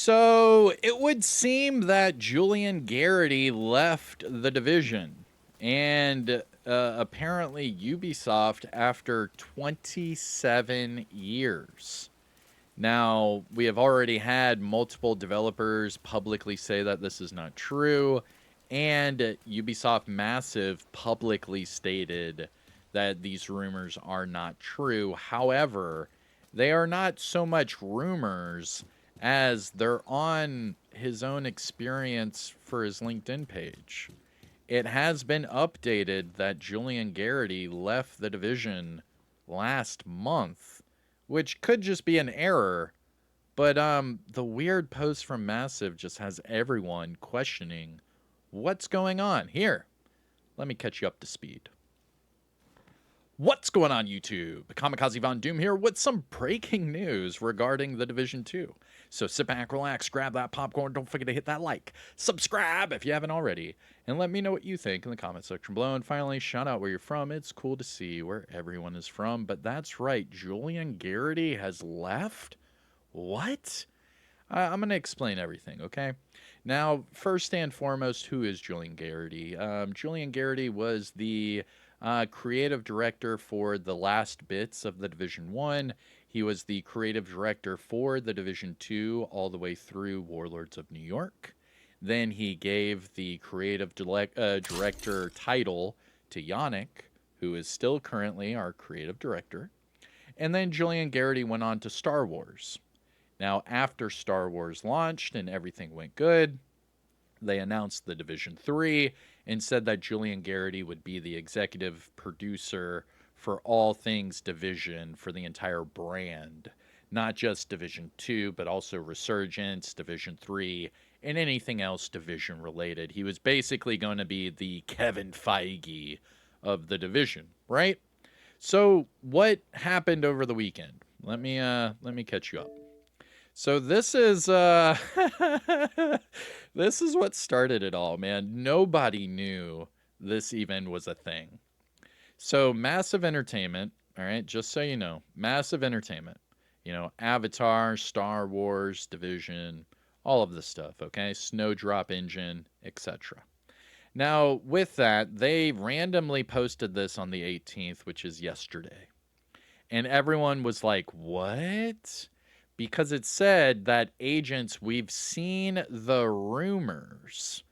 So it would seem that Julian Gerighty left the division, and apparently Ubisoft after 27 years. Now, we have already had multiple developers publicly say that this is not true, and Ubisoft Massive publicly stated that these rumors are not true. However, they are not so much rumors as they're on his own experience for his LinkedIn page. It has been updated that Julian Gerighty left the division last month, which could just be an error, but the weird post from Massive just has everyone questioning what's going on. Here, let me catch you up to speed. What's going on, YouTube? Kamikazevondoom here with some breaking news regarding The Division 2. So sit back, relax, grab that popcorn, don't forget to hit that like, subscribe if you haven't already, and let me know what you think in the comment section below. And finally, shout out where you're from. It's cool to see where everyone is from, but that's right, Julian Gerighty has left? What? I'm going to explain everything, okay? Now, first and foremost, who is Julian Gerighty? Julian Gerighty was the creative director for the last bits of The Division 1. He was the creative director for The Division 2 all the way through Warlords of New York. Then he gave the creative director title to Yannick, who is still currently our creative director. And then Julian Gerighty went on to Star Wars. Now, after Star Wars launched and everything went good, they announced The Division 3 and said that Julian Gerighty would be the executive producer for all things Division for the entire brand. Not just Division 2, but also Resurgence, Division 3, and anything else Division related. He was basically going to be the Kevin Feige of The Division, right? So what happened over the weekend? Let me catch you up. So this is this is what started it all, man. Nobody knew this even was a thing. So Massive Entertainment, all right, just so you know, Massive Entertainment, Avatar, Star Wars, Division, all of this stuff, okay? Snowdrop Engine, etc. Now, with that, they randomly posted this on the 18th, which is yesterday. And everyone was like, "What?" Because it said that agents, we've seen the rumors.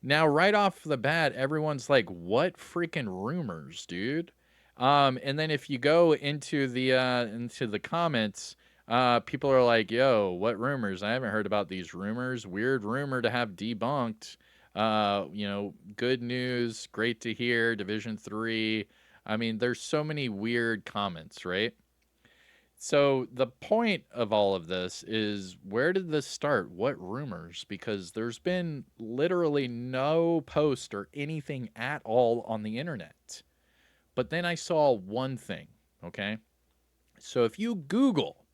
Now, right off the bat, everyone's like, what freaking rumors, dude? And then if you go into the comments, people are like, yo, what rumors? I haven't heard about these rumors. Weird rumor to have debunked. Good news, great to hear, Division 3. I mean, there's so many weird comments, right? So the point of all of this is, where did this start? What rumors? Because there's been literally no post or anything at all on the internet. But then I saw one thing, okay? So if you Google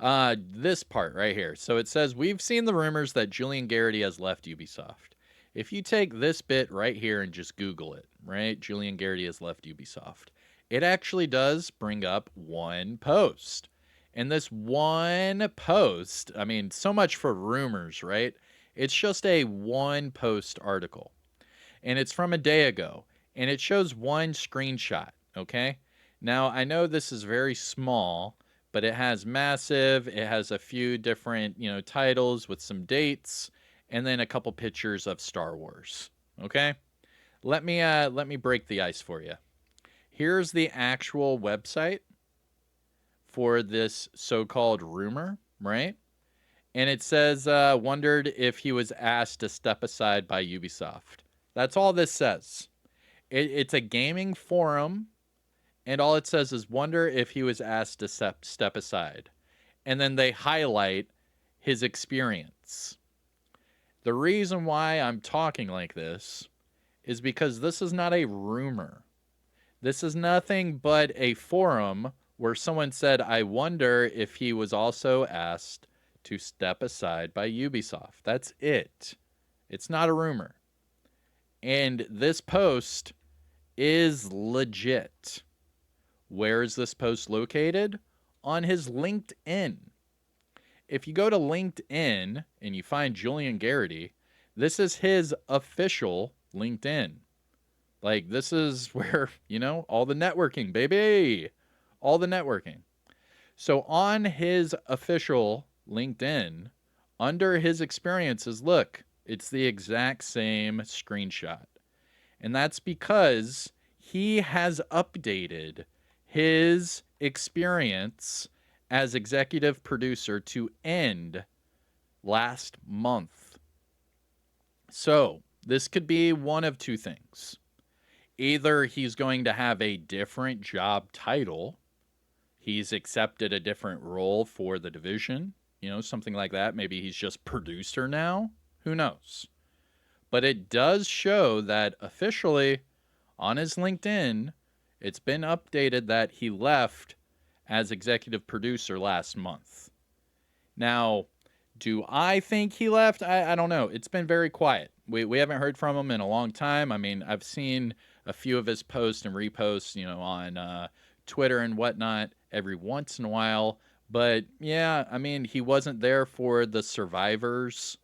this part right here. So it says, we've seen the rumors that Julian Gerighty has left Ubisoft. If you take this bit right here and just Google it, right? Julian Gerighty has left Ubisoft. It actually does bring up one post. And this one post, I mean, so much for rumors, right? It's just a one post article. And it's from a day ago. And it shows one screenshot, okay? Now, I know this is very small, but it has Massive. It has a few different, titles with some dates. And then a couple pictures of Star Wars, okay? Let me break the ice for you. Here's the actual website for this so-called rumor, right? And it says, wondered if he was asked to step aside by Ubisoft. That's all this says. It's a gaming forum, and all it says is, wonder if he was asked to step aside. And then they highlight his experience. The reason why I'm talking like this is because this is not a rumor. This is nothing but a forum where someone said, I wonder if he was also asked to step aside by Ubisoft. That's it. It's not a rumor. And this post is legit. Where is this post located? On his LinkedIn. if you go to LinkedIn and you find Julian Gerighty, this is his official LinkedIn. Like, this is where, all the networking, baby. All the networking. So on his official LinkedIn, under his experiences, look, it's the exact same screenshot. And that's because he has updated his experience as executive producer to end last month. So this could be one of two things. Either he's going to have a different job title, he's accepted a different role for the division, something like that. Maybe he's just producer now. Who knows? But it does show that officially on his LinkedIn, it's been updated that he left as executive producer last month. Now, do I think he left? I don't know. It's been very quiet. We haven't heard from him in a long time. I mean, I've seen a few of his posts and reposts, on Twitter and whatnot every once in a while. But yeah, I mean, he wasn't there for the Survivors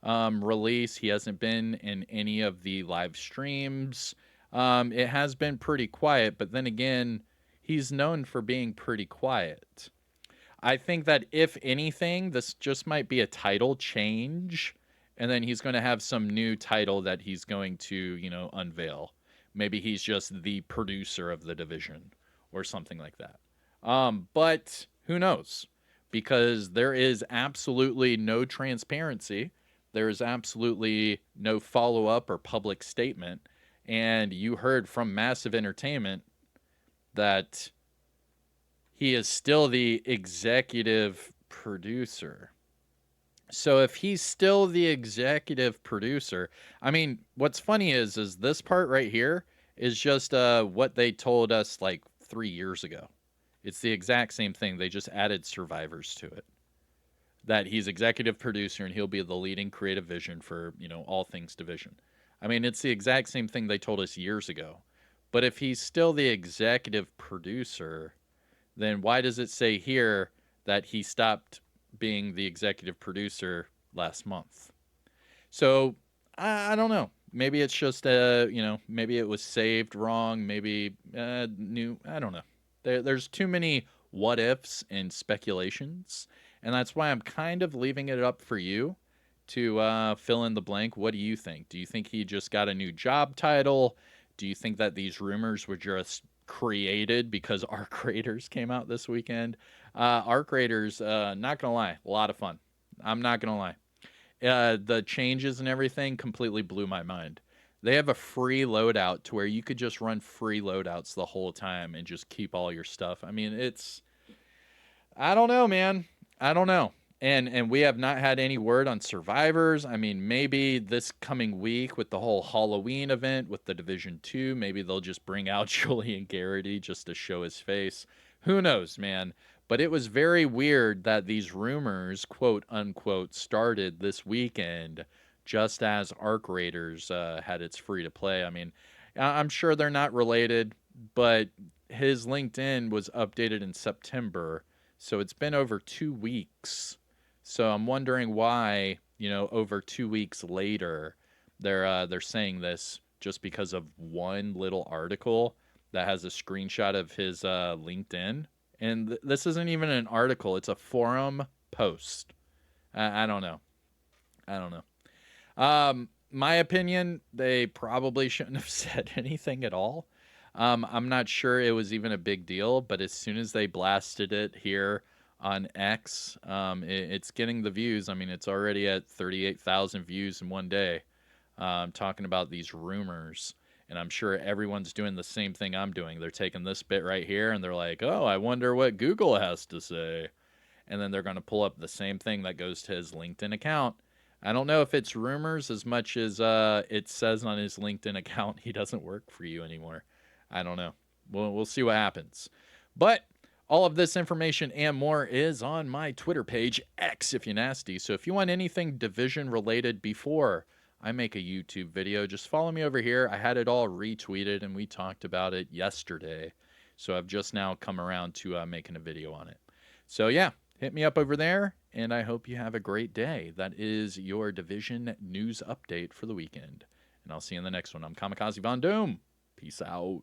release. He hasn't been in any of the live streams. It has been pretty quiet, but then again, he's known for being pretty quiet. I think that if anything, this just might be a title change, and then he's going to have some new title that he's going to, unveil. Maybe he's just the producer of the division or something like that. But who knows? Because there is absolutely no transparency. There is absolutely no follow-up or public statement. And you heard from Massive Entertainment that he is still the executive producer. So if he's still the executive producer, I mean, what's funny is this part right here is just what they told us like 3 years ago. It's the exact same thing. They just added Survivors to it. That he's executive producer and he'll be the leading creative vision for, all things division. I mean, it's the exact same thing they told us years ago. But if he's still the executive producer, then why does it say here that he stopped being the executive producer last month? So I don't know. Maybe it's just maybe it was saved wrong. Maybe new. I don't know. There's too many what ifs and speculations, and that's why I'm kind of leaving it up for you to fill in the blank. What do you think? Do you think he just got a new job title? Do you think that these rumors were just created because Arc Raiders came out this weekend? Arc Raiders, not gonna lie, a lot of fun. I'm not gonna lie. The changes and everything completely blew my mind. They have a free loadout to where you could just run free loadouts the whole time and just keep all your stuff. I mean, I don't know, man. I don't know. And we have not had any word on Survivors. I mean, maybe this coming week with the whole Halloween event with the Division 2, maybe they'll just bring out Julian Gerighty just to show his face. Who knows, man? But it was very weird that these rumors, quote unquote, started this weekend just as Arc Raiders had its free to play. I mean, I'm sure they're not related, but his LinkedIn was updated in September, so it's been over 2 weeks. So I'm wondering why, over 2 weeks later, they're saying this just because of one little article that has a screenshot of his LinkedIn. And this isn't even an article; it's a forum post. I don't know. I don't know. My opinion, they probably shouldn't have said anything at all. I'm not sure it was even a big deal, but as soon as they blasted it here on X, it's getting the views. I mean, it's already at 38,000 views in one day. Talking about these rumors, and I'm sure everyone's doing the same thing I'm doing. They're taking this bit right here, and they're like, "Oh, I wonder what Google has to say," and then they're going to pull up the same thing that goes to his LinkedIn account. I don't know if it's rumors as much as it says on his LinkedIn account he doesn't work for you anymore. I don't know. We'll see what happens. But all of this information and more is on my Twitter page, X if you're nasty. So if you want anything division related before I make a YouTube video, just follow me over here. I had it all retweeted and we talked about it yesterday. So I've just now come around to making a video on it. So yeah, hit me up over there. and I hope you have a great day. That is your Division news update for the weekend. And I'll see you in the next one. I'm Kamikazevondoom. Peace out.